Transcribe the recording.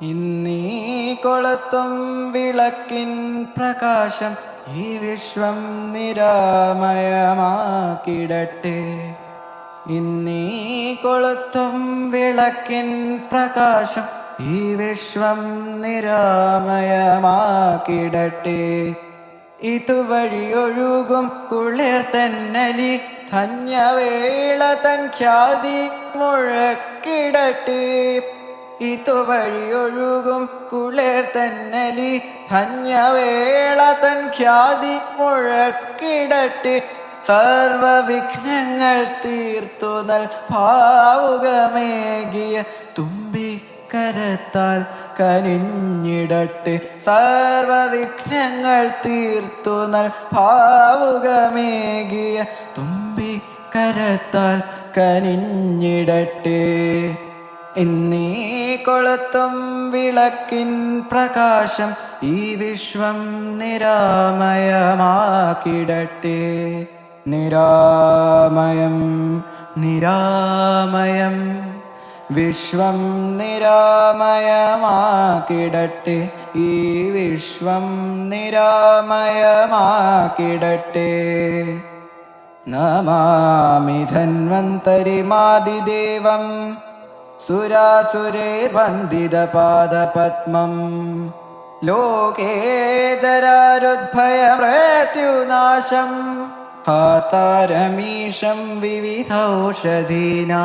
ഇന്നീ കൊളുത്തും വിളക്കിൻ പ്രകാശം ഈ വിശ്വം നിരാമയമാക്കിടട്ടെ. ഇന്നീ കൊളുത്തും വിളക്കിൻ പ്രകാശം ഈ വിശ്വം നിരാമയമാക്കിടട്ടെ. ഇതുവഴിയൊഴുകും കുളിർ തെന്നലി ധന്യവേള തൻ ഖ്യാതി മുഴക്കിടട്ടെ. ഇതുവഴിയൊഴുകും കുളിർ തെന്നലി ധന്യവേള തൻ ഖ്യാതി മുഴക്കിടട്ടെ. സർവവിഘ്നങ്ങൾ തീർത്തു നൽ ഭാവുകമേകിയ തുമ്പിക്കരത്താൽ കനിഞ്ഞിടട്ടെ. സർവവിഘ്നങ്ങൾ തീർത്തു നൽ ഭാവുകമേകിയ തുമ്പിക്കരത്താൽ കനിഞ്ഞിടട്ടെ. ഇന്നീ കൊളുത്തും വിളക്കിൻ പ്രകാശം ഈ വിശ്വം നിരാമയമാക്കിടട്ടെ. നിരാമയം നിരാമയം വിശ്വം നിരാമയമാക്കിടട്ടെ. ഈ വിശ്വം നിരാമയമാക്കിടട്ടെ. നമാമി ധന്വന്തരിമാദിദേവം സുരാസുരൈർവന്ദിതപാദപദ്മം. ലോകേ ജരാരുദ്ഭയമൃത്യുനാശം ഹാതാരമീശം വിവിധൗഷധീനാ.